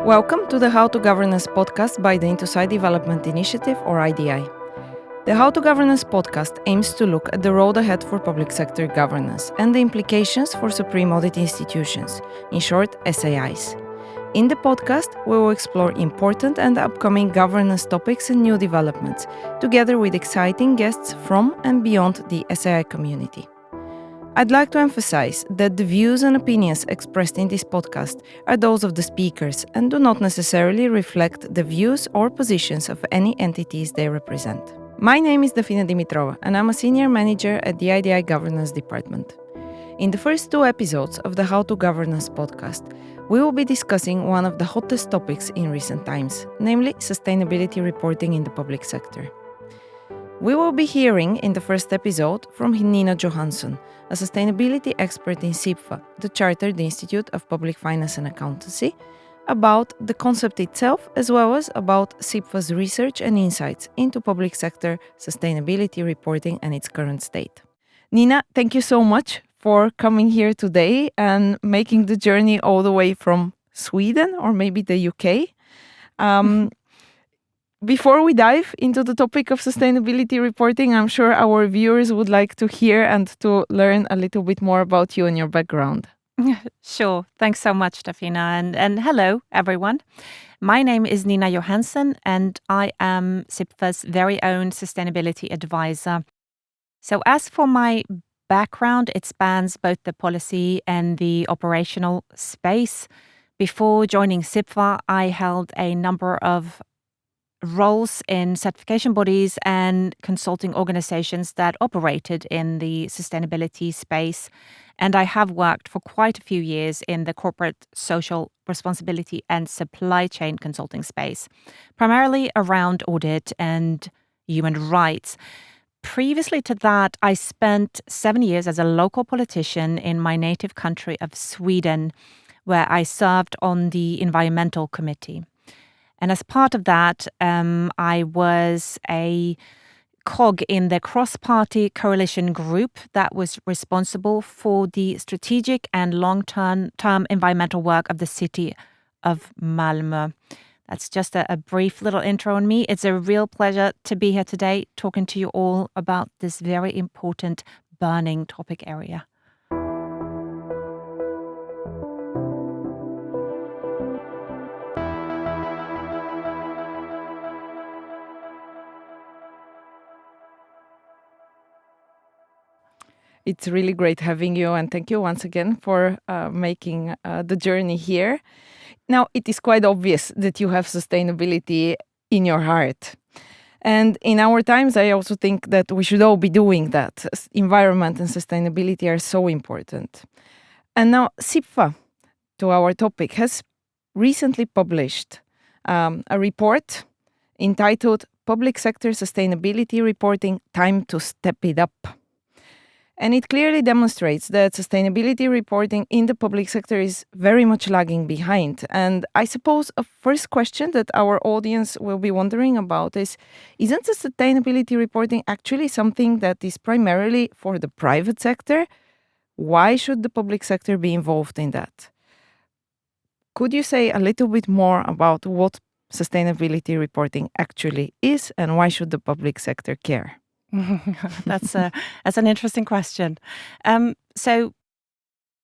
Welcome to the How to Governance podcast by the Into SAI Development Initiative, or IDI. The How to Governance podcast aims to look at the road ahead for public sector governance and the implications for supreme audit institutions, in short, SAIs. In the podcast, we will explore important and upcoming governance topics and new developments, together with exciting guests from and beyond the SAI community. I'd like to emphasize that the views and opinions expressed in this podcast are those of the speakers and do not necessarily reflect the views or positions of any entities they represent. My name is Dafina Dimitrova, and I'm a senior manager at the IDI Governance Department. In the first two episodes of the How to Governance podcast, we will be discussing one of the hottest topics in recent times, namely sustainability reporting in the public sector. We will be hearing in the first episode from Nina Johansson, a sustainability expert in CIPFA, the Chartered Institute of Public Finance and Accountancy, about the concept itself as well as about CIPFA's research and insights into public sector sustainability reporting and its current state. Nina, thank you so much for coming here today and making the journey all the way from Sweden or maybe the UK. Before we dive into the topic of sustainability reporting, I'm sure our viewers would like to hear and to learn a little bit more about you and your background. Sure. Thanks so much, Dafina. And hello, everyone. My name is Nina Johansson, and I am CIPFA's very own sustainability advisor. So as for my background, it spans both the policy and the operational space. Before joining CIPFA, I held a number of roles in certification bodies and consulting organizations that operated in the sustainability space. And I have worked for quite a few years in the corporate social responsibility and supply chain consulting space, primarily around audit and human rights. Previously to that, I spent 7 years as a local politician in my native country of Sweden, where I served on the environmental committee. And as part of that, I was a cog in the cross-party coalition group that was responsible for the strategic and long-term environmental work of the city of Malmö. That's just a brief little intro on me. It's a real pleasure to be here today talking to you all about this very important burning topic area. It's really great having you, and thank you once again for making the journey here. Now, it is quite obvious that you have sustainability in your heart. And in our times, I also think that we should all be doing that. Environment and sustainability are so important. And now, CIPFA, to our topic, has recently published a report entitled Public Sector Sustainability Reporting: Time to Step It Up. And it clearly demonstrates that sustainability reporting in the public sector is very much lagging behind. And I suppose a first question that our audience will be wondering about is, isn't the sustainability reporting actually something that is primarily for the private sector? Why should the public sector be involved in that? Could you say a little bit more about what sustainability reporting actually is and why should the public sector care? That's an interesting question. So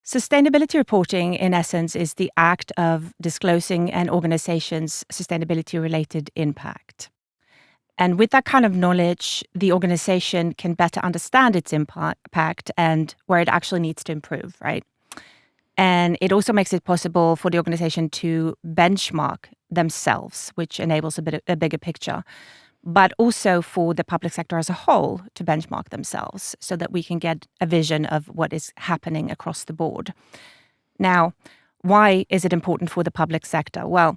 sustainability reporting, in essence, is the act of disclosing an organization's sustainability-related impact. And with that kind of knowledge, the organization can better understand its impact and where it actually needs to improve, right? And it also makes it possible for the organization to benchmark themselves, which enables a bigger picture, but also for the public sector as a whole to benchmark themselves so that we can get a vision of what is happening across the board. Now, why is it important for the public sector? Well,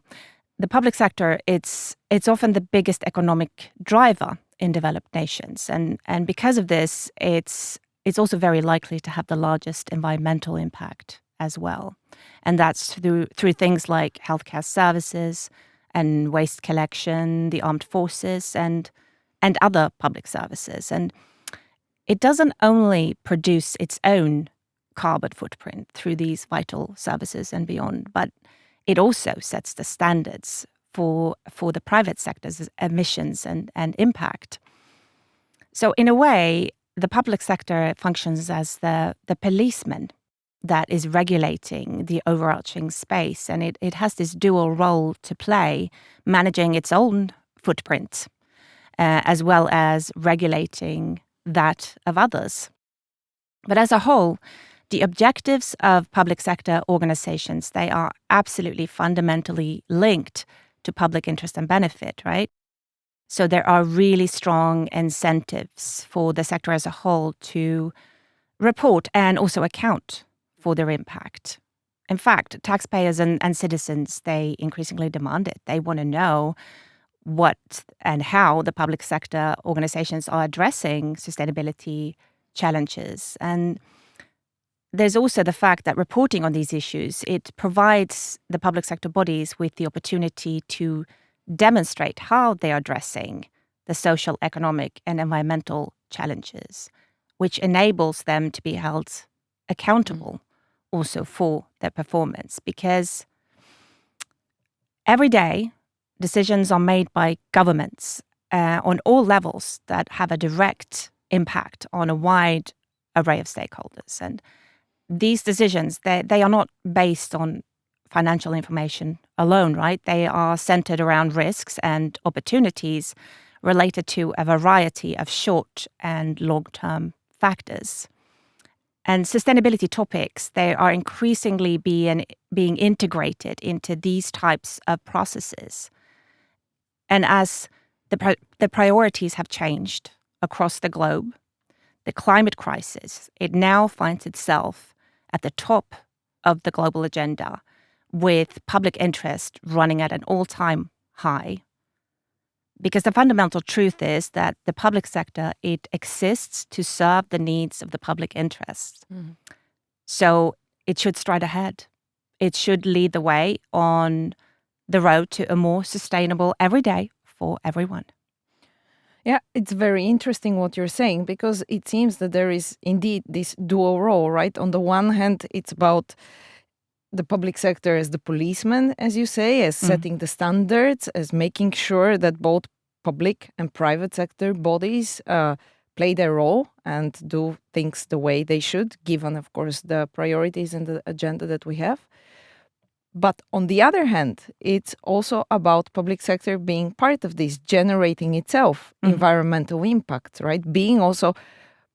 the public sector, it's often the biggest economic driver in developed nations. And because of this, it's also very likely to have the largest environmental impact as well. And that's through things like healthcare services and waste collection, the armed forces, and other public services. And it doesn't only produce its own carbon footprint through these vital services and beyond, but it also sets the standards for the private sector's emissions and impact. So in a way, the public sector functions as the policeman that is regulating the overarching space, and it has this dual role to play, managing its own footprint, as well as regulating that of others. But as a whole, the objectives of public sector organizations, they are absolutely fundamentally linked to public interest and benefit, right? So there are really strong incentives for the sector as a whole to report and also account for their impact. In fact, taxpayers and citizens, they increasingly demand it. They want to know what and how the public sector organizations are addressing sustainability challenges. And there's also the fact that reporting on these issues, it provides the public sector bodies with the opportunity to demonstrate how they are addressing the social, economic, and environmental challenges, which enables them to be held accountable also for their performance. Because every day, decisions are made by governments on all levels that have a direct impact on a wide array of stakeholders. And these decisions, they are not based on financial information alone, right? They are centered around risks and opportunities related to a variety of short and long-term factors. And sustainability topics, they are increasingly being integrated into these types of processes. And as the priorities have changed across the globe, the climate crisis, it now finds itself at the top of the global agenda, with public interest running at an all-time high. Because the fundamental truth is that the public sector, it exists to serve the needs of the public interest. So it should stride ahead. It should lead the way on the road to a more sustainable every day for everyone. Yeah, it's very interesting what you're saying, because it seems that there is indeed this dual role, right? On the one hand, it's about the public sector as the policeman, as you say, as setting the standards, as making sure that both public and private sector bodies play their role and do things the way they should, given, of course, the priorities and the agenda that we have. But on the other hand, it's also about public sector being part of this, generating itself environmental impact, right? Being also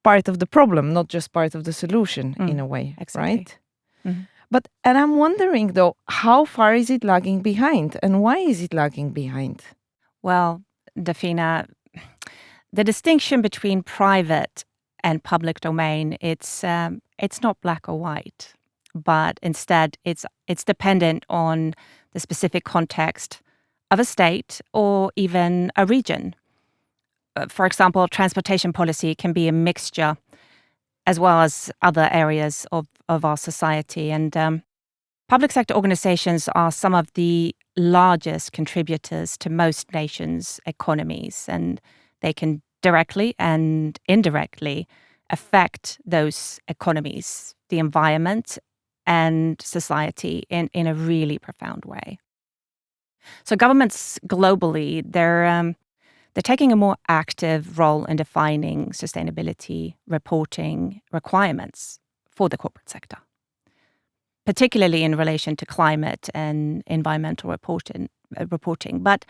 part of the problem, not just part of the solution in a way, right? And I'm wondering though, how far is it lagging behind, and why is it lagging behind? Well, Dafina, the distinction between private and public domain, it's not black or white, but instead it's dependent on the specific context of a state or even a region. For example, transportation policy can be a mixture, as well as other areas of our society. And public sector organizations are some of the largest contributors to most nations' economies, and they can directly and indirectly affect those economies, the environment, and society in a really profound way. So governments globally, they're taking a more active role in defining sustainability reporting requirements for the corporate sector, particularly in relation to climate and environmental reporting. But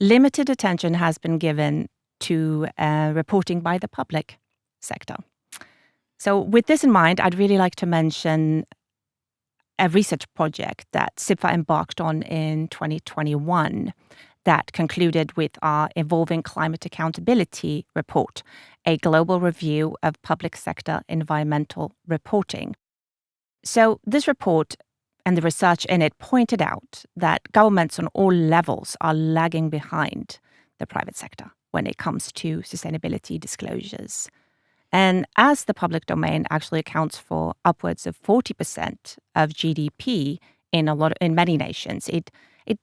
limited attention has been given to reporting by the public sector. So with this in mind, I'd really like to mention a research project that CIPFA embarked on in 2021 that concluded with our Evolving Climate Accountability report, a global review of public sector environmental reporting. So this report and the research in it pointed out that governments on all levels are lagging behind the private sector when it comes to sustainability disclosures. And as the public domain actually accounts for upwards of 40% of GDP in many nations, it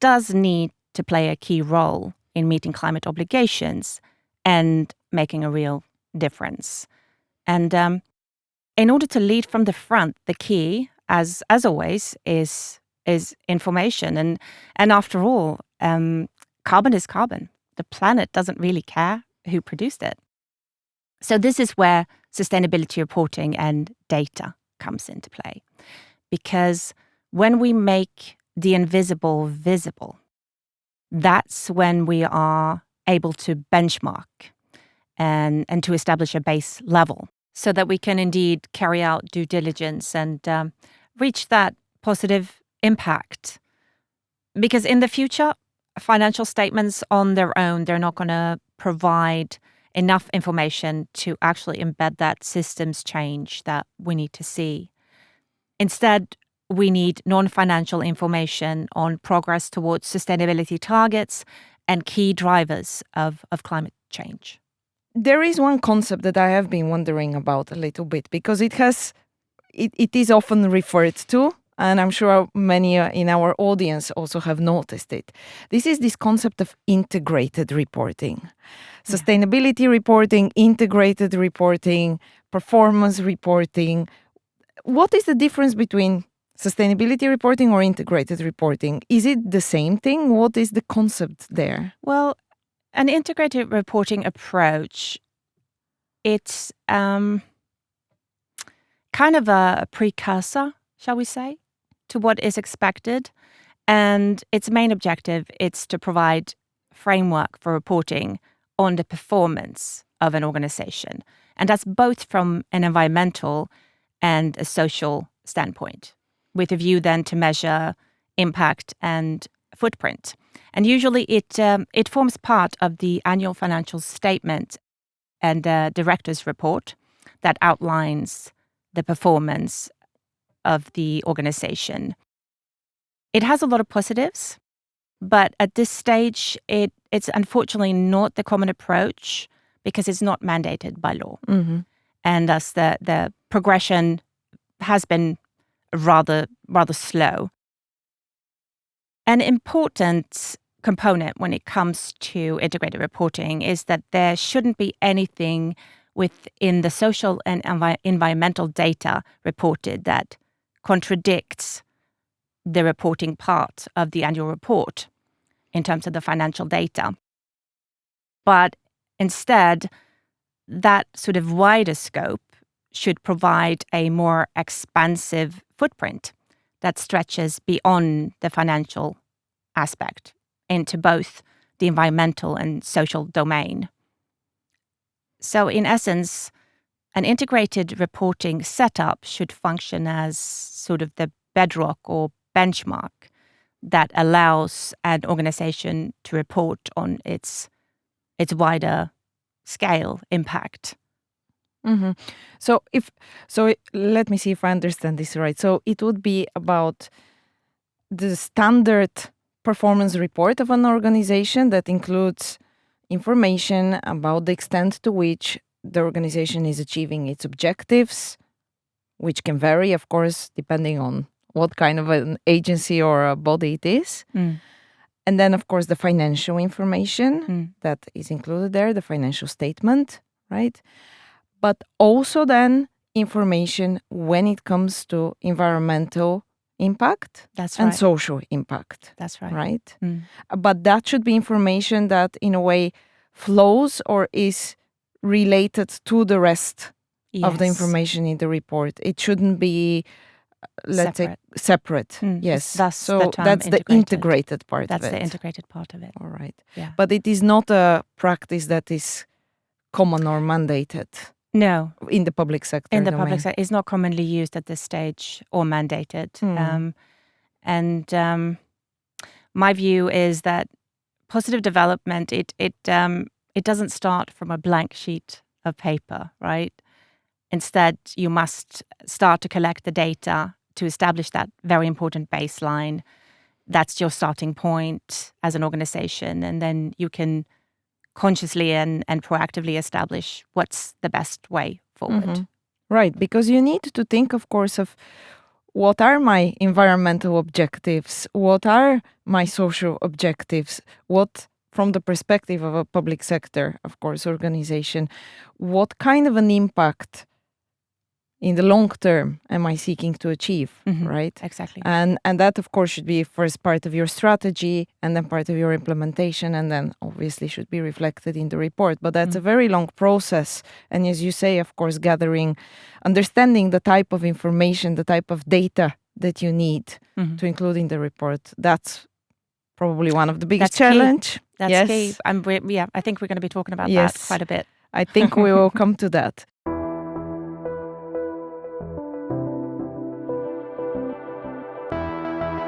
does need to play a key role in meeting climate obligations and making a real difference. And in order to lead from the front, the key, as always, is is information. And after all, carbon is carbon. The planet doesn't really care who produced it. So this is where sustainability reporting and data comes into play. Because when we make the invisible visible, that's when we are able to benchmark and to establish a base level so that we can indeed carry out due diligence and reach that positive impact. Because in the future, financial statements on their own, they're not going to provide enough information to actually embed that systems change that we need to see. Instead, we need non-financial information on progress towards sustainability targets and key drivers of climate change. There is one concept that I have been wondering about a little bit because it is often referred to, and I'm sure many in our audience also have noticed it. This is this concept of integrated reporting. Sustainability reporting, integrated reporting, performance reporting. What is the difference between sustainability reporting or integrated reporting? Is it the same thing? What is the concept there? Well, an integrated reporting approach, it's kind of a precursor, shall we say, to what is expected. And its main objective is to provide framework for reporting on the performance of an organization. And that's both from an environmental and a social standpoint, with a view then to measure impact and footprint. And usually it forms part of the annual financial statement and the director's report that outlines the performance of the organization. It has a lot of positives, but at this stage, it's unfortunately not the common approach because it's not mandated by law. Mm-hmm. And thus the progression has been rather slow. An important component when it comes to integrated reporting is that there shouldn't be anything within the social and environmental data reported that contradicts the reporting part of the annual report in terms of the financial data. But instead, that sort of wider scope should provide a more expansive footprint that stretches beyond the financial aspect into both the environmental and social domain. So in essence, an integrated reporting setup should function as sort of the bedrock or benchmark that allows an organization to report on its wider scale impact. Mm-hmm. Let me see if I understand this right. So it would be about the standard performance report of an organization that includes information about the extent to which the organization is achieving its objectives, which can vary, of course, depending on what kind of an agency or a body it is. Mm. And then, of course, the financial information that is included there, the financial statement, right? But also then information when it comes to environmental impact and social impact. That's right. Right? But that should be information that in a way flows or is related to the rest of the information in the report. It shouldn't be, let's say, separate. Yes. So that's the integrated part of it. That's the integrated part of it. All right. Yeah. But it is not a practice that is common or mandated. No. In the public sector. In the public sector. It's not commonly used at this stage or mandated. My view is that positive development, it doesn't start from a blank sheet of paper, right? Instead, you must start to collect the data to establish that very important baseline. That's your starting point as an organization. And then you can consciously and proactively establish what's the best way forward. Mm-hmm. Right, because you need to think, of course, of what are my environmental objectives, what are my social objectives, what, from the perspective of a public sector, of course, organization, what kind of an impact in the long term am I seeking to achieve, right? Exactly. And that, of course, should be first part of your strategy and then part of your implementation, and then obviously should be reflected in the report. But that's a very long process. And as you say, of course, understanding the type of information, the type of data that you need to include in the report, that's probably one of the biggest challenge. That's key. I think we're going to be talking about that quite a bit. I think we will come to that.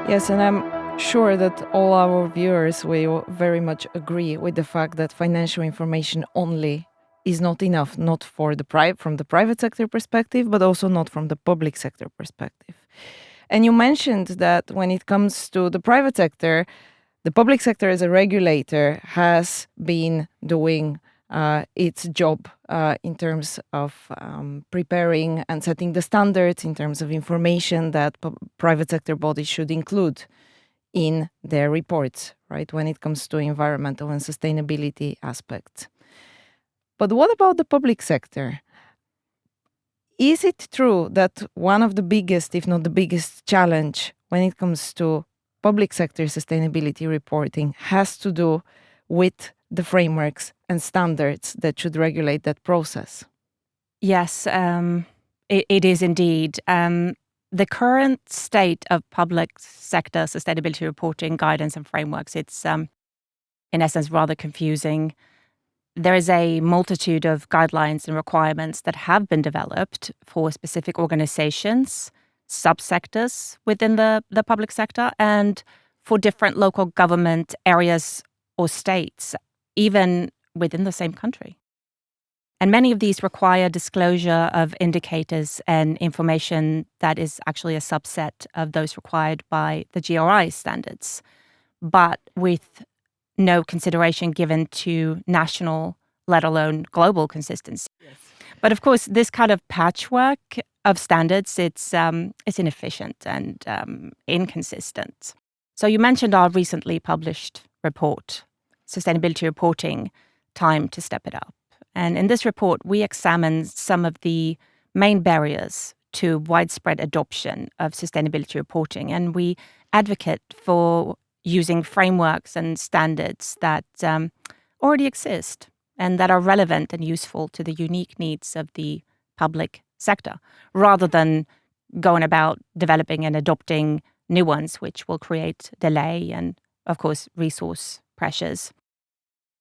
Yes, and I'm sure that all our viewers will very much agree with the fact that financial information only is not enough, not for from the private sector perspective, but also not from the public sector perspective. And you mentioned that when it comes to the private sector, the public sector as a regulator has been doing its job in terms of preparing and setting the standards in terms of information that private sector bodies should include in their reports, right, when it comes to environmental and sustainability aspects. But what about the public sector? Is it true that one of the biggest, if not the biggest challenge when it comes to public sector sustainability reporting has to do with the frameworks and standards that should regulate that process? Yes, it is indeed. The current state of public sector sustainability reporting guidance and frameworks, it's in essence rather confusing. There is a multitude of guidelines and requirements that have been developed for specific organizations, subsectors within the public sector, and for different local government areas or states, even within the same country. And many of these require disclosure of indicators and information that is actually a subset of those required by the GRI standards, but with no consideration given to national, let alone global consistency. Yes. But of course, this kind of patchwork of standards, it's inefficient and inconsistent. So you mentioned our recently published report, Sustainability Reporting, Time to Step It Up. And in this report, we examine some of the main barriers to widespread adoption of sustainability reporting. And we advocate for using frameworks and standards that already exist and that are relevant and useful to the unique needs of the public sector, rather than going about developing and adopting new ones, which will create delay and, of course, resource pressures.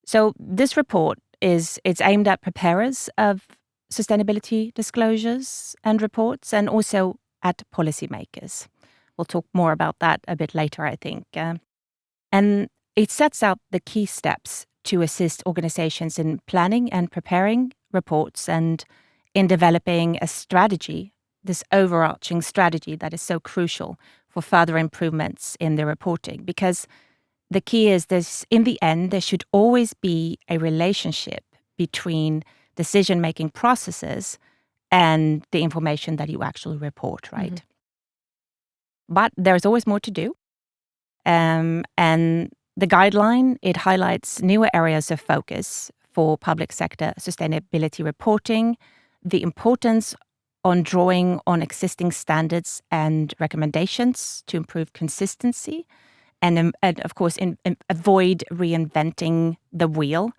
So this report it's aimed at preparers of sustainability disclosures and reports, and also at policymakers. We'll talk more about that a bit later, I think. And it sets out the key steps to assist organizations in planning and preparing reports and in developing a strategy, this overarching strategy that is so crucial for further improvements in the reporting. Because the key is this, in the end, there should always be a relationship between decision-making processes and the information that you actually report, right? But there's always more to do. And the guideline, it highlights newer areas of focus for public sector sustainability reporting, the importance on drawing on existing standards and recommendations to improve consistency, and of course, avoid reinventing the wheel,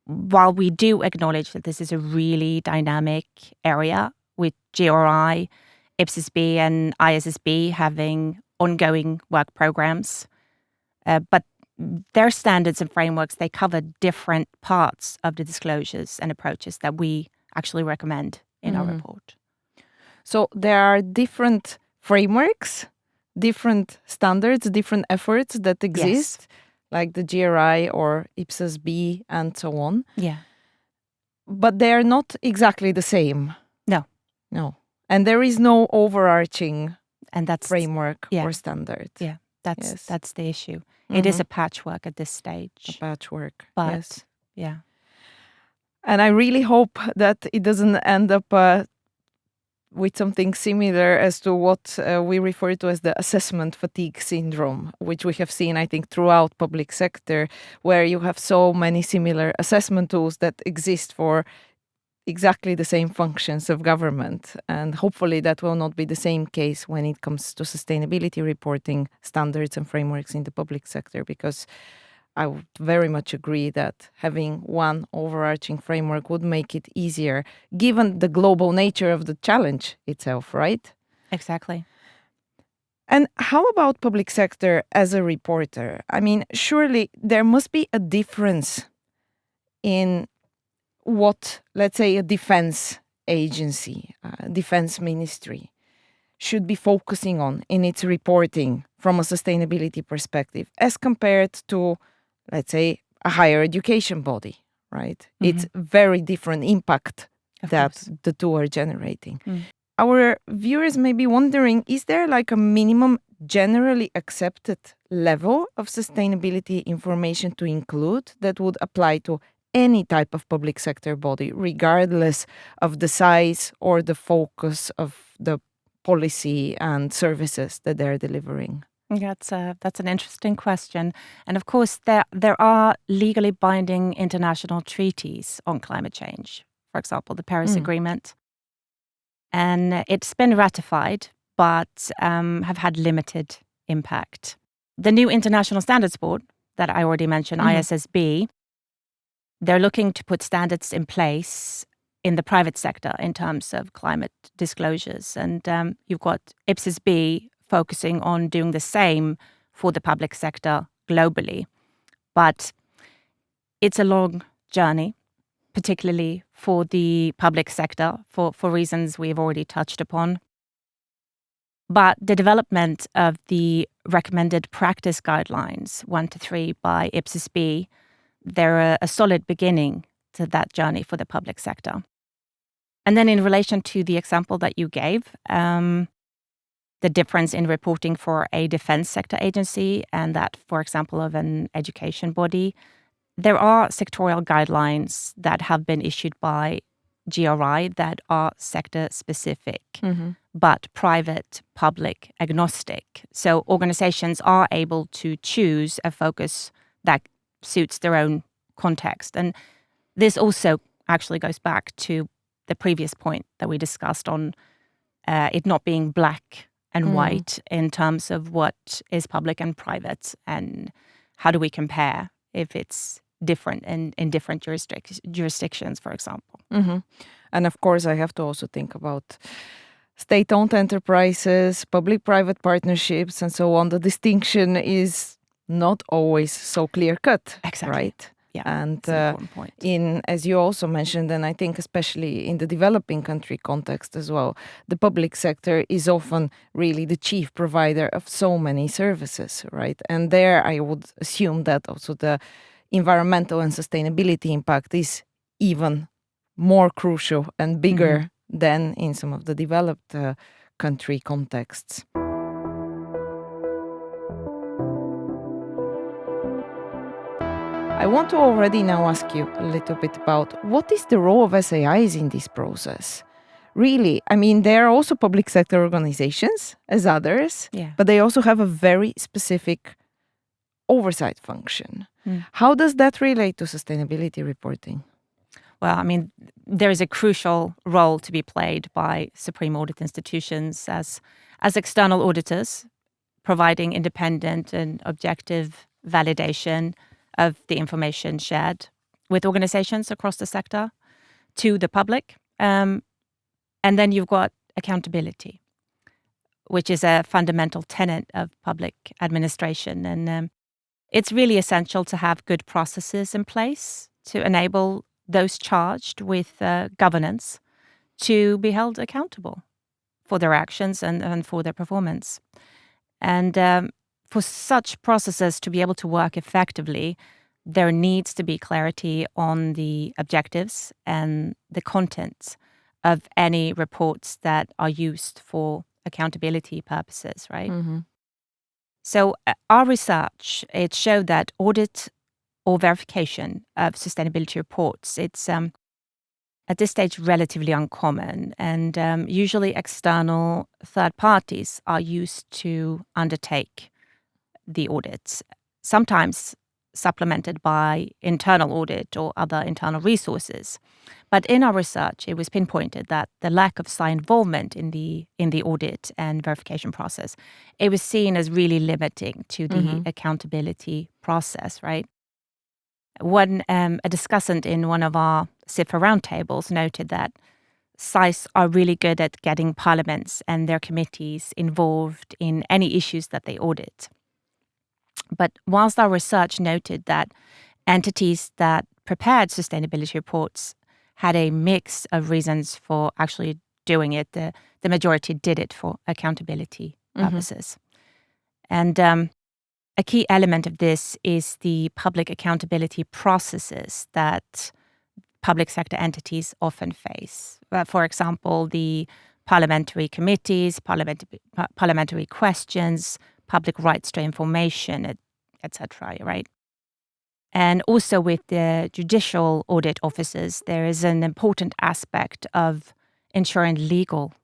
while we do acknowledge that this is a really dynamic area with GRI, IPSSB and ISSB having ongoing work programs. But their standards and frameworks, they cover different parts of the disclosures and approaches that we actually recommend in our report. So there are different frameworks, different standards, different efforts that exist, like the GRI or IPSSB and so on. Yeah. But they are not exactly the same. No. And there is no overarching framework or standard. Yeah, that's the issue. It is a patchwork at this stage. A patchwork, but, yes. Yeah. And I really hope that it doesn't end up with something similar as to what we refer to as the assessment fatigue syndrome, which we have seen, I think, throughout public sector, where you have so many similar assessment tools that exist for exactly the same functions of government. And hopefully that will not be the same case when it comes to sustainability reporting standards and frameworks in the public sector, because I would very much agree that having one overarching framework would make it easier, given the global nature of the challenge itself, right? Exactly. And how about public sector as a reporter? I mean, surely there must be a difference in what, let's say, a defense agency, defense ministry should be focusing on in its reporting from a sustainability perspective as compared to, let's say, a higher education body, right? It's very different impact Of that course. the two are generating. Our viewers may be wondering, is there like a minimum generally accepted level of sustainability information to include that would apply to any type of public sector body, regardless of the size or the focus of the policy and services that they're delivering? That's an interesting question, and of course there are legally binding international treaties on climate change. For example, the Paris Agreement, and it's been ratified, but have had limited impact. The new International Standards Board that I already mentioned, ISSB, they're looking to put standards in place in the private sector in terms of climate disclosures, and you've got IPSSB focusing on doing the same for the public sector globally. But it's a long journey, particularly for the public sector, for reasons we've already touched upon. But the development of the recommended practice guidelines 1 to 3 by IPSSB, they're a solid beginning to that journey for the public sector. And then in relation to the example that you gave, the difference in reporting for a defense sector agency and that, for example, of an education body, there are sectorial guidelines that have been issued by GRI that are sector specific, but private, public, agnostic. So organizations are able to choose a focus that suits their own context. And this also actually goes back to the previous point that we discussed on it not being black and white in terms of what is public and private, and how do we compare if it's different in different jurisdictions, for example. And of course, I have to also think about state-owned enterprises, public-private partnerships, and so on. The distinction is not always so clear-cut, Exactly. right? Yeah, And that's an important point. as you also mentioned, and I think especially in the developing country context as well, the public sector is often really the chief provider of so many services, right? And there I would assume that also the environmental and sustainability impact is even more crucial and bigger than in some of the developed country contexts. I want to already now ask you a little bit about what is the role of SAIs in this process? Really, I mean, they are also public sector organizations as others, but they also have a very specific oversight function. How does that relate to sustainability reporting? Well, I mean, there is a crucial role to be played by supreme audit institutions as external auditors, providing independent and objective validation of the information shared with organizations across the sector to the public. And then you've got accountability, which is a fundamental tenet of public administration. And it's really essential to have good processes in place to enable those charged with governance to be held accountable for their actions and for their performance. And for such processes to be able to work effectively, there needs to be clarity on the objectives and the content of any reports that are used for accountability purposes, right? So our research, it showed that audit or verification of sustainability reports, it's at this stage relatively uncommon, and usually external third parties are used to undertake the audits. Sometimes supplemented by internal audit or other internal resources. But in our research, it was pinpointed that the lack of SAI involvement in the audit and verification process, it was seen as really limiting to the accountability process, right? A discussant in one of our CIPFA roundtables noted that SAIs are really good at getting parliaments and their committees involved in any issues that they audit. But whilst our research noted that entities that prepared sustainability reports had a mix of reasons for actually doing it, the majority did it for accountability purposes. And a key element of this is the public accountability processes that public sector entities often face. For example, the parliamentary committees, parliamentary questions, public rights to information, etc., right? And also with the judicial audit officers, there is an important aspect of ensuring legal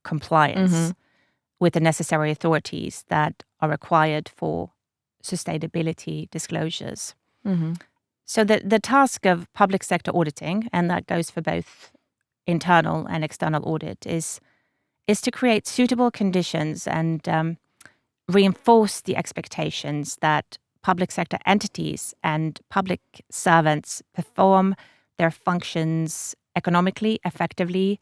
compliance with the necessary authorities that are required for sustainability disclosures. So the task of public sector auditing, and that goes for both internal and external audit, is to create suitable conditions and reinforce the expectations that public sector entities and public servants perform their functions economically, effectively,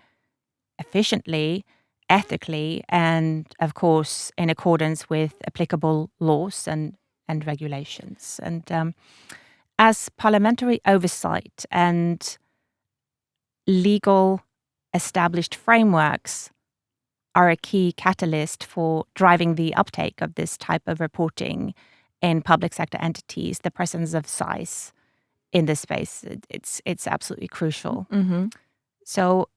efficiently, ethically, and of course in accordance with applicable laws and regulations. And as parliamentary oversight and legal established frameworks are a key catalyst for driving the uptake of this type of reporting in public sector entities, the presence of SAIs in this space, it's absolutely crucial. So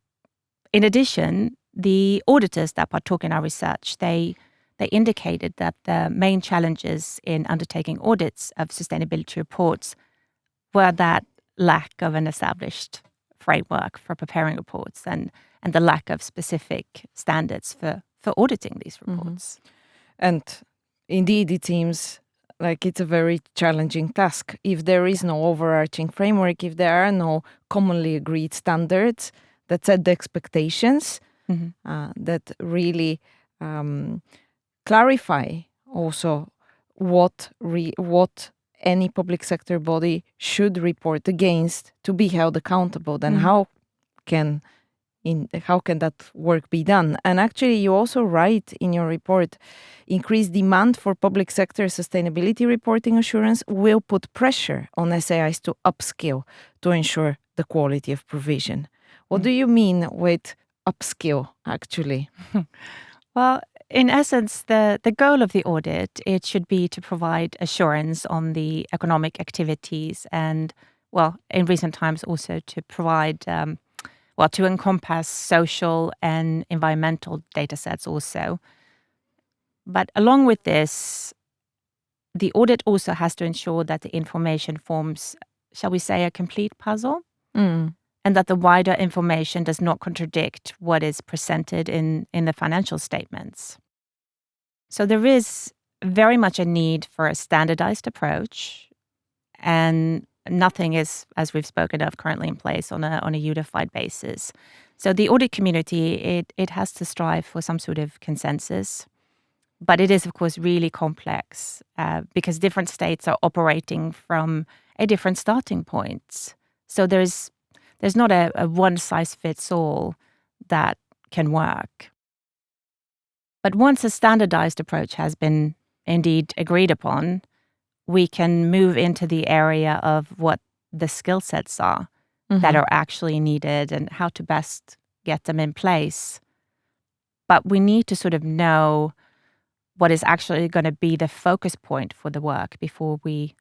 in addition, the auditors that partook in our research, they indicated that the main challenges in undertaking audits of sustainability reports were that lack of an established framework for preparing reports and the lack of specific standards for auditing these reports. And indeed, it seems like it's a very challenging task. If there is no overarching framework, if there are no commonly agreed standards that set the expectations, that really clarify also what any public sector body should report against to be held accountable, then how can that work be done? And actually, you also write in your report, increased demand for public sector sustainability reporting assurance will put pressure on SAIs to upskill to ensure the quality of provision. What do you mean with upskill, actually? Well, in essence, the goal of the audit, it should be to provide assurance on the economic activities and, well, in recent times also to provide, to encompass social and environmental data sets also. But along with this, the audit also has to ensure that the information forms, shall we say, a complete puzzle, and that the wider information does not contradict what is presented in the financial statements. So there is very much a need for a standardized approach, and nothing is, as we've spoken of, currently in place on a unified basis. So the audit community, it has to strive for some sort of consensus, but it is, of course, really complex because different states are operating from a different starting point. So there's not a one-size-fits-all that can work. But once a standardized approach has been indeed agreed upon, we can move into the area of what the skill sets are that are actually needed and how to best get them in place. But we need to sort of know what is actually going to be the focus point for the work before we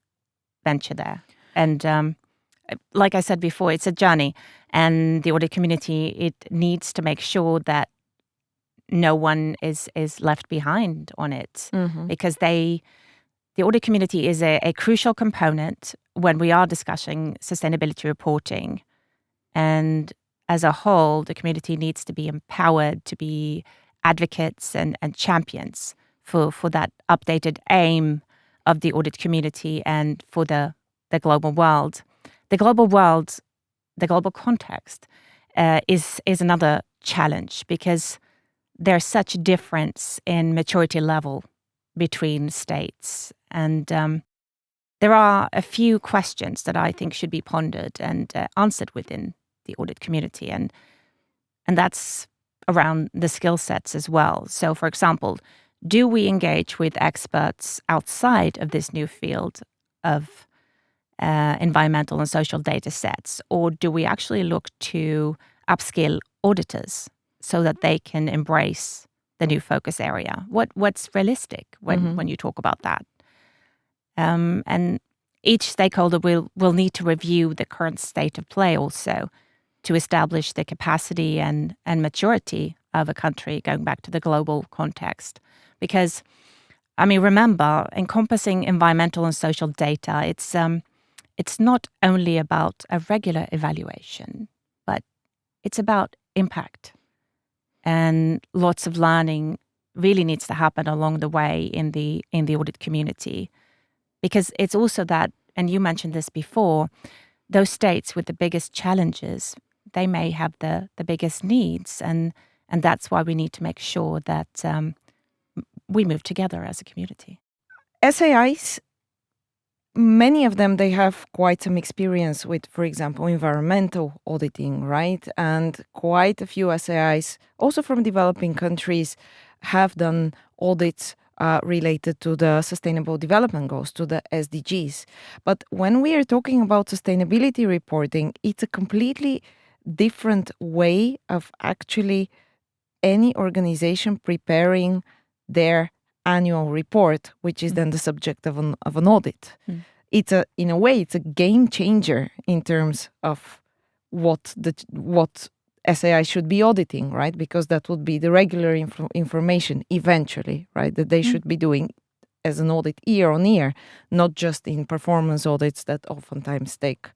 venture there. And like I said before, it's a journey, and the audit community, it needs to make sure that no one is left behind on it, because the audit community is a crucial component when we are discussing sustainability reporting. And as a whole, the community needs to be empowered to be advocates and champions for that updated aim of the audit community and for the global world. The global context is another challenge because there's such difference in maturity level between states. And there are a few questions that I think should be pondered and answered within the audit community. And that's around the skill sets as well. So, for example, do we engage with experts outside of this new field of environmental and social data sets, or do we actually look to upskill auditors so that they can embrace the new focus area? What's realistic when you talk about that? And each stakeholder will need to review the current state of play also to establish the capacity and maturity of a country, going back to the global context. Because, I mean, remember, encompassing environmental and social data, it's not only about a regular evaluation, but it's about impact. And lots of learning really needs to happen along the way in the audit community. Because it's also that, and you mentioned this before, those states with the biggest challenges, they may have the biggest needs. And that's why we need to make sure that we move together as a community. SAIs, many of them, they have quite some experience with, for example, environmental auditing, right? And quite a few SAIs, also from developing countries, have done audits related to the Sustainable Development Goals, to the SDGs. But when we are talking about sustainability reporting, it's a completely different way of actually any organization preparing their annual report, which is then the subject of an audit. It's in a way, it's a game changer in terms of what SAI should be auditing, right? Because that would be the regular information eventually, right? That they should be doing as an audit year on year, not just in performance audits that oftentimes take,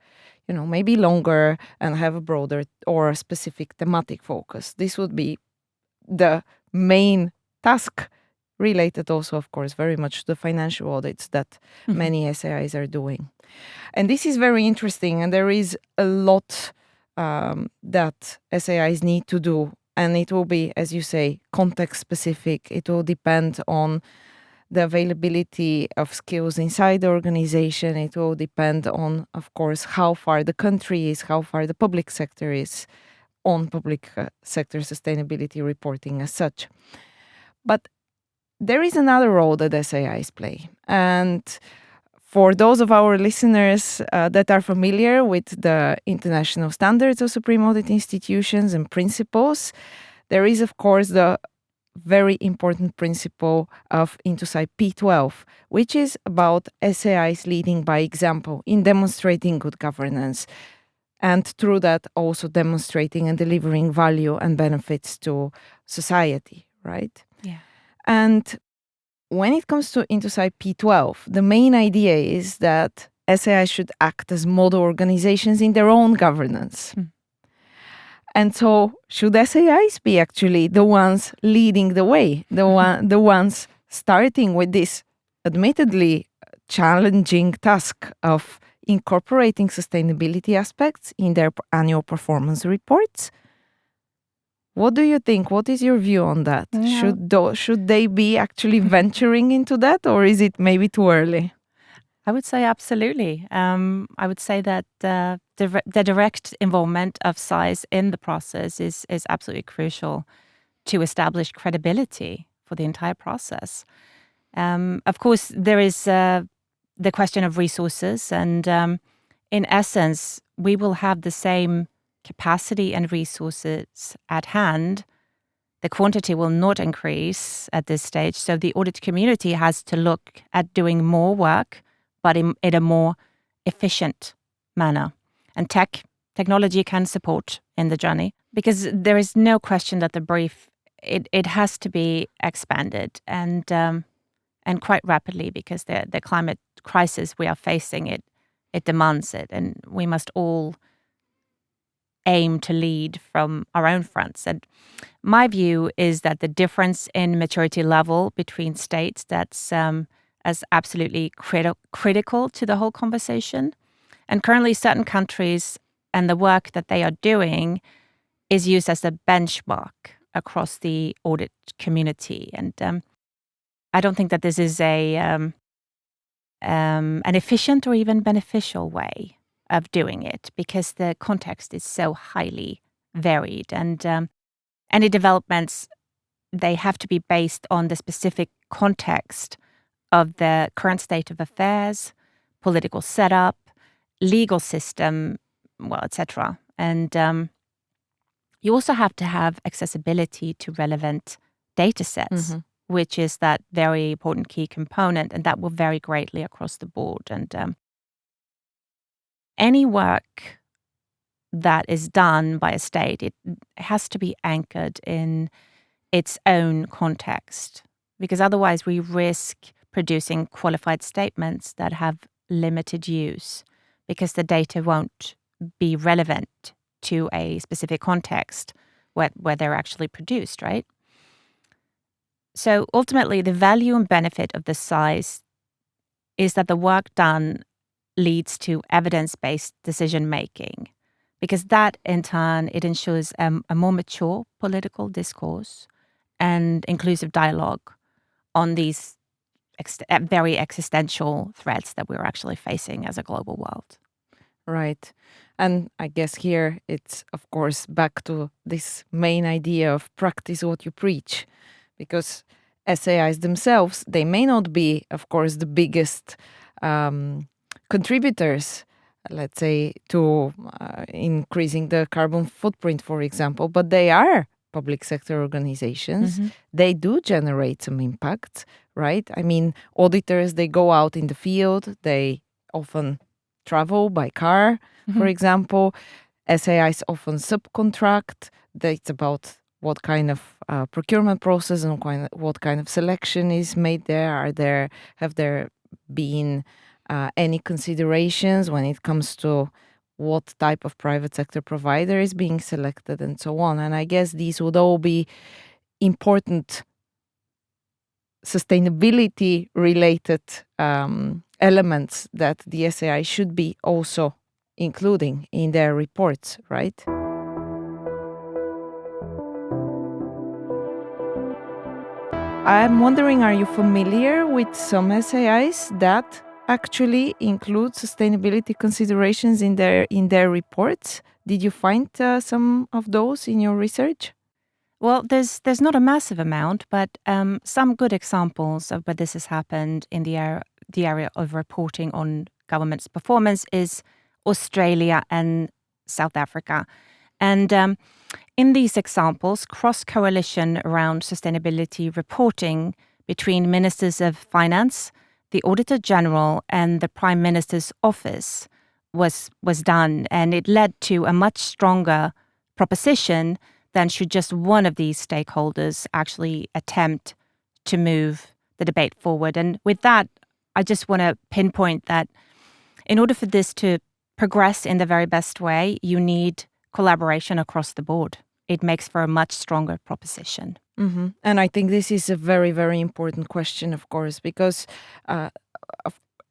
maybe longer and have a broader or a specific thematic focus. This would be the main task related also, of course, very much to the financial audits that many SAIs are doing. And this is very interesting, and there is a lot that SAIs need to do, and it will be, as you say, context specific. It will depend on the availability of skills inside the organization. It will depend on, of course, how far the country is, how far the public sector is on public sector sustainability reporting as such. But there is another role that SAIs play. And for those of our listeners that are familiar with the international standards of supreme audit institutions and principles, there is, of course, the very important principle of Intosai P12, which is about SAIs leading by example in demonstrating good governance, and through that also demonstrating and delivering value and benefits to society, right? Yeah. And when it comes to Intosai P12, the main idea is that SAIs should act as model organizations in their own governance. And so should SAIs be actually the ones leading the way, the ones starting with this admittedly challenging task of incorporating sustainability aspects in their annual performance reports? What do you think? What is your view on that? Yeah. Should they be actually venturing into that, or is it maybe too early? I would say absolutely. I would say that the direct involvement of SAIs in the process is absolutely crucial to establish credibility for the entire process. Of course, there is the question of resources, and in essence, we will have the same capacity and resources at hand. The quantity will not increase at this stage, so the audit community has to look at doing more work, but in a more efficient manner. And technology can support in the journey, because there is no question that the brief, it has to be expanded and quite rapidly, because the climate crisis we are facing, it demands it, and we must all aim to lead from our own fronts. And my view is that the difference in maturity level between states, that's as absolutely critical to the whole conversation. And currently, certain countries and the work that they are doing is used as a benchmark across the audit community. And I don't think that this is an efficient or even beneficial way of doing it, because the context is so highly varied. And any developments, they have to be based on the specific context of the current state of affairs, political setup, legal system, well, etc. And you also have to have accessibility to relevant data sets, which is that very important key component, and that will vary greatly across the board. And any work that is done by a state, it has to be anchored in its own context, because otherwise we risk producing qualified statements that have limited use, because the data won't be relevant to a specific context where they're actually produced, right? So ultimately, the value and benefit of the SAIs is that the work done leads to evidence-based decision-making, because that, in turn, it ensures a more mature political discourse and inclusive dialogue on these very existential threats that we're actually facing as a global world. Right. And I guess here it's, of course, back to this main idea of practice what you preach, because SAIs themselves, they may not be, of course, the biggest contributors, let's say, to increasing the carbon footprint, for example, but they are public sector organizations. They do generate some impact, right? I mean, auditors, they go out in the field, they often travel by car, for example. SAIs often subcontract. It's about what kind of procurement process and what kind of selection is made there. Have there been any considerations when it comes to what type of private sector provider is being selected and so on? And I guess these would all be important sustainability related elements that the SAI should be also including in their reports, right? I'm wondering, are you familiar with some SAIs that actually include sustainability considerations in their reports? Did you find some of those in your research? Well, there's not a massive amount, but some good examples of where this has happened in the area of reporting on government's performance is Australia and South Africa. And in these examples, cross-coalition around sustainability reporting between Ministers of Finance, the Auditor General, and the Prime Minister's office was done, and it led to a much stronger proposition than should just one of these stakeholders actually attempt to move the debate forward. And with that, I just want to pinpoint that in order for this to progress in the very best way, you need collaboration across the board. It makes for a much stronger proposition. And I think this is a very, very important question, of course, because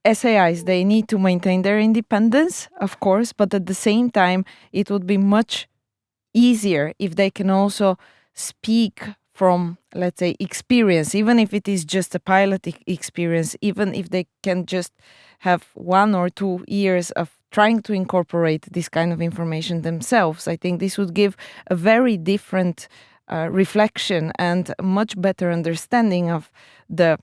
SAIs, they need to maintain their independence, of course, but at the same time, it would be much easier if they can also speak from, let's say, experience, even if it is just a pilot experience, even if they can just have 1 or 2 years of trying to incorporate this kind of information themselves. I think this would give a very different reflection and a much better understanding of the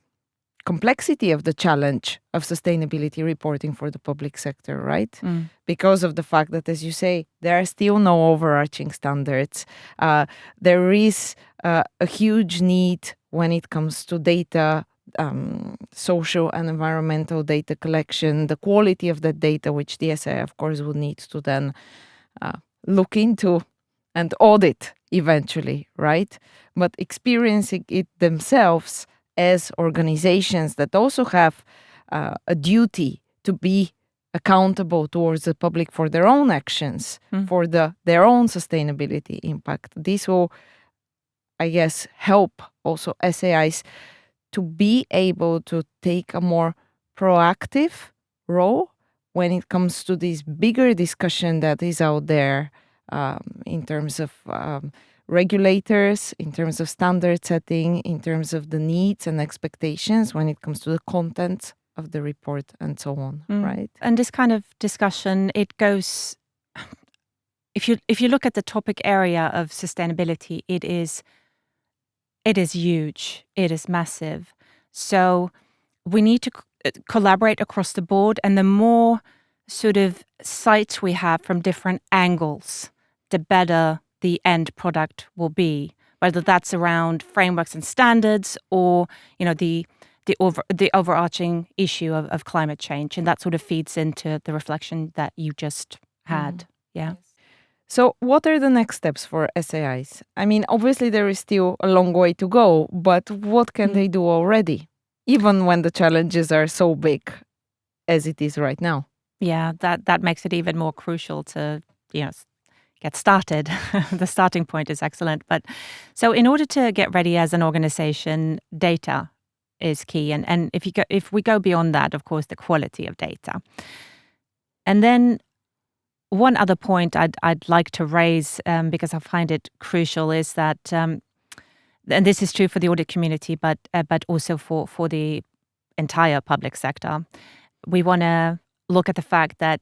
complexity of the challenge of sustainability reporting for the public sector, right? Because of the fact that, as you say, there are still no overarching standards. There is a huge need when it comes to data, social and environmental data collection, the quality of that data, which the SAI, of course, would need to then look into and audit eventually, right? But experiencing it themselves as organizations that also have a duty to be accountable towards the public for their own actions, for their own sustainability impact. This will, I guess, help also SAIs to be able to take a more proactive role when it comes to this bigger discussion that is out there in terms of regulators, in terms of standard setting, in terms of the needs and expectations when it comes to the content of the report and so on, right? And this kind of discussion, it goes, if you look at the topic area of sustainability, it is huge, it is massive. So we need to collaborate across the board, and the more sort of sites we have from different angles, the better the end product will be, whether that's around frameworks and standards or, the overarching issue of climate change. And that sort of feeds into the reflection that you just had. Yeah. So what are the next steps for SAIs? I mean, obviously there is still a long way to go, but what can they do already, even when the challenges are so big as it is right now? Yeah, that makes it even more crucial to, get started. The starting point is excellent. But so in order to get ready as an organization, data is key. And if we go beyond that, of course, the quality of data. And then one other point I'd like to raise, because I find it crucial, is that, and this is true for the audit community, but also for the entire public sector, we want to look at the fact that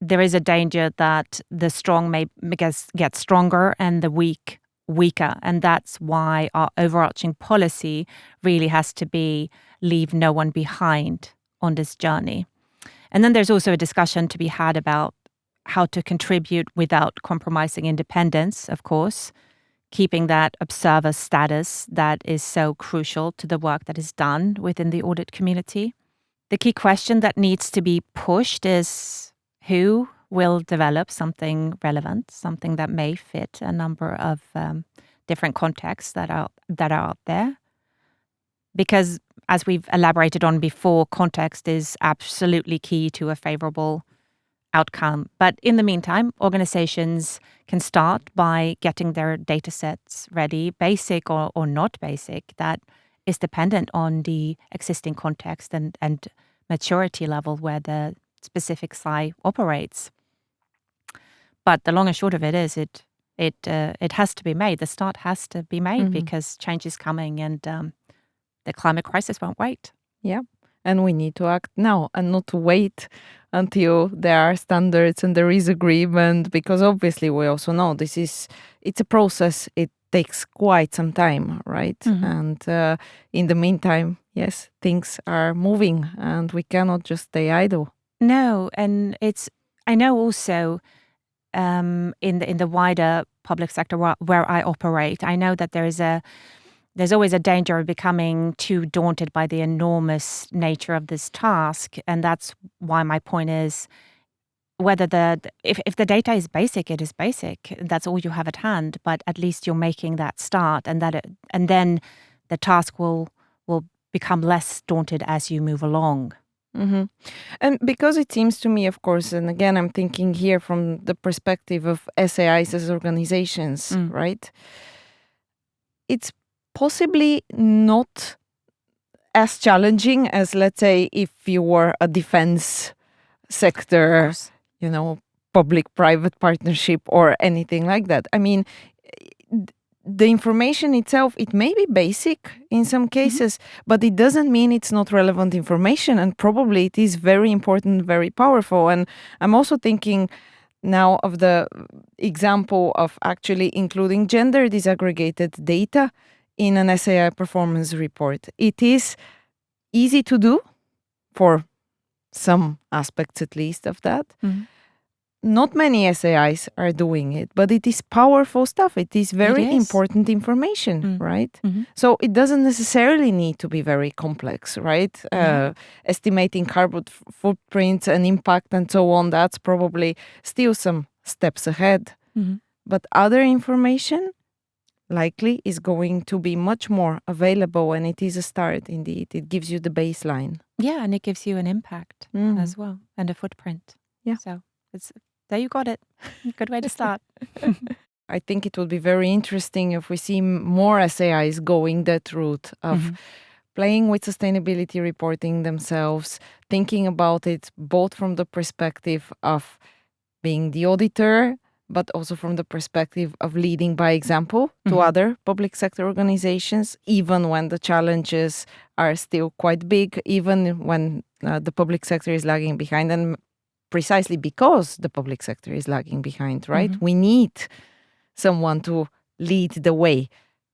there is a danger that the strong may get stronger and the weak weaker. And that's why our overarching policy really has to be leave no one behind on this journey. And then there's also a discussion to be had about how to contribute without compromising independence, of course, keeping that observer status that is so crucial to the work that is done within the audit community. The key question that needs to be pushed is who will develop something relevant, something that may fit a number of different contexts that are out there. Because as we've elaborated on before, context is absolutely key to a favorable outcome. But in the meantime, organizations can start by getting their data sets ready, basic or not basic. That is dependent on the existing context and maturity level where the specific SAI operates. But the long and short of it is it has to be made. The start has to be made because change is coming and the climate crisis won't wait. Yeah. And we need to act now and not to wait until there are standards and there is agreement, because obviously we also know it's a process. It takes quite some time, right? And in the meantime, yes, things are moving and we cannot just stay idle. No, and I know also in the wider public sector where I operate, I know that there's always a danger of becoming too daunted by the enormous nature of this task. And that's why my point is whether if the data is basic, it is basic. That's all you have at hand, but at least you're making that start, and then the task will become less daunted as you move along. And because it seems to me, of course, and again, I'm thinking here from the perspective of SAIs as organizations, right? It's possibly not as challenging as, let's say, if you were a defense sector, public-private partnership or anything like that. I mean, the information itself, it may be basic in some cases, but it doesn't mean it's not relevant information. And probably it is very important, very powerful. And I'm also thinking now of the example of actually including gender disaggregated data in an SAI performance report. It is easy to do for some aspects, at least, of that. Not many SAIs are doing it, but it is powerful stuff. It is very important information, right? So it doesn't necessarily need to be very complex, right? Estimating carbon footprints and impact and so on, that's probably still some steps ahead. But other information likely is going to be much more available, and it is a start indeed. It gives you the baseline. Yeah, and it gives you an impact as well, and a footprint. Yeah. So there you got it. Good way to start. I think it would be very interesting if we see more SAIs going that route of playing with sustainability reporting themselves, thinking about it both from the perspective of being the auditor, but also from the perspective of leading by example to other public sector organizations, even when the challenges are still quite big, even when the public sector is lagging behind. And precisely because the public sector is lagging behind, right? We need someone to lead the way,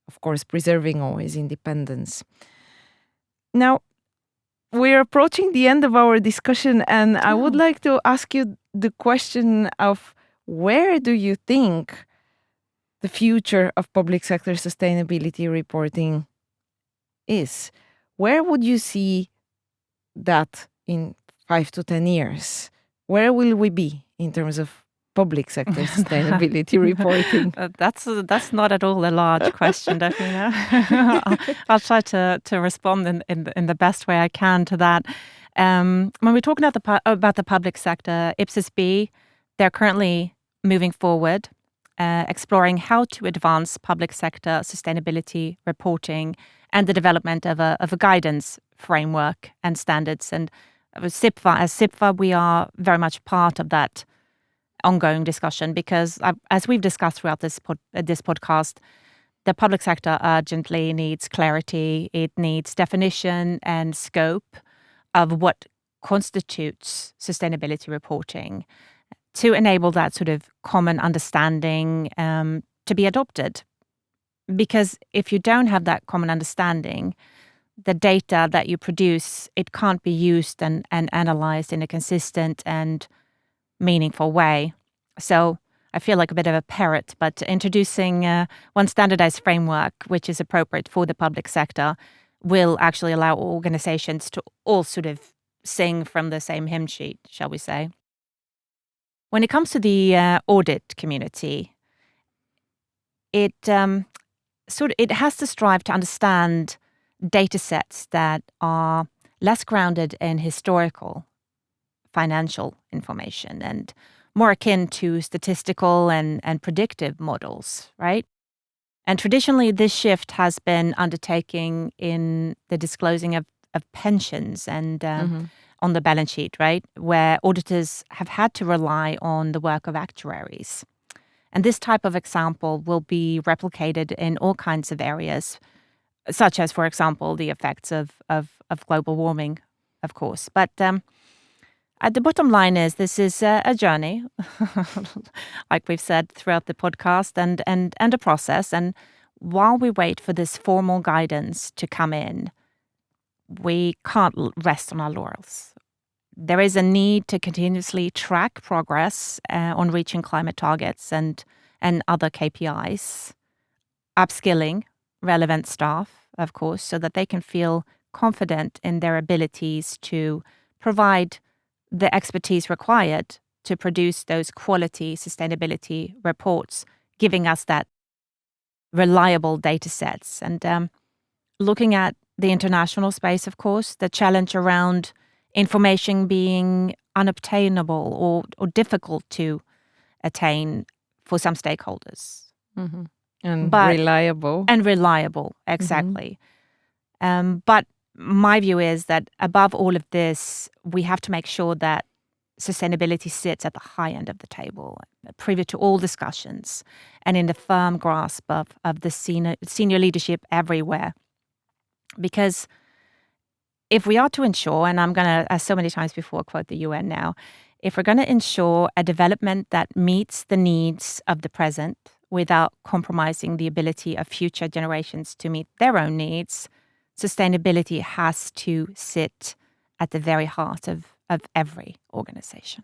of course, preserving always independence. Now, we're approaching the end of our discussion, and I would like to ask you the question of where do you think the future of public sector sustainability reporting is? Where would you see that in 5 to 10 years? Where will we be in terms of public sector sustainability reporting? That's not at all a large question, Dafina. I'll try to respond in the best way I can to that. When we're talking about the public sector, IPSAS-B, they're currently moving forward, exploring how to advance public sector sustainability reporting and the development of a guidance framework and standards. And as CIPFA, we are very much part of that ongoing discussion because, as we've discussed throughout this podcast, the public sector urgently needs clarity. It needs definition and scope of what constitutes sustainability reporting to enable that sort of common understanding to be adopted. Because if you don't have that common understanding, the data that you produce, it can't be used and analyzed in a consistent and meaningful way. So I feel like a bit of a parrot, but introducing one standardized framework which is appropriate for the public sector will actually allow organizations to all sort of sing from the same hymn sheet, shall we say. When it comes to the audit community, it has to strive to understand data sets that are less grounded in historical financial information and more akin to statistical and predictive models, right? And traditionally, this shift has been undertaking in the disclosing of pensions and on the balance sheet, right? Where auditors have had to rely on the work of actuaries. And this type of example will be replicated in all kinds of areas, such as, for example, the effects of global warming, of course. But at the bottom line is this is a journey, like we've said throughout the podcast, and a process. And while we wait for this formal guidance to come in, we can't rest on our laurels. There is a need to continuously track progress on reaching climate targets and other KPIs, upskilling relevant staff, of course, so that they can feel confident in their abilities to provide the expertise required to produce those quality sustainability reports, giving us that reliable data sets. And looking at the international space, of course, the challenge around information being unobtainable or difficult to attain for some stakeholders. And reliable. And reliable, exactly. But my view is that above all of this, we have to make sure that sustainability sits at the high end of the table, privy to all discussions, and in the firm grasp of the senior leadership everywhere. Because if we are to ensure, and I'm going to, as so many times before, quote the UN now, if we're going to ensure a development that meets the needs of the present without compromising the ability of future generations to meet their own needs, sustainability has to sit at the very heart of every organization.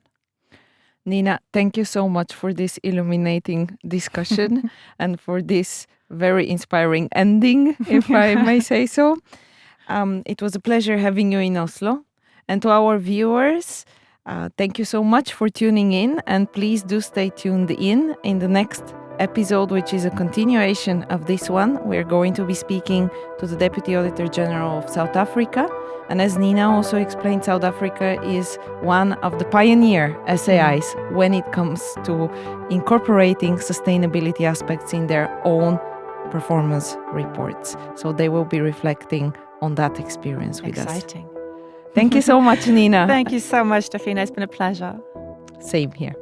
Nina, thank you so much for this illuminating discussion and for this very inspiring ending, if I may say so. It was a pleasure having you in Oslo. And to our viewers, thank you so much for tuning in. And please do stay tuned in the next episode, which is a continuation of this one. We're going to be speaking to the Deputy Auditor General of South Africa. And as Nina also explained, South Africa is one of the pioneer SAIs when it comes to incorporating sustainability aspects in their own performance reports. So they will be reflecting on that experience with us. Exciting. Thank you so much, Nina. Thank you so much, Stefina. It's been a pleasure. Same here.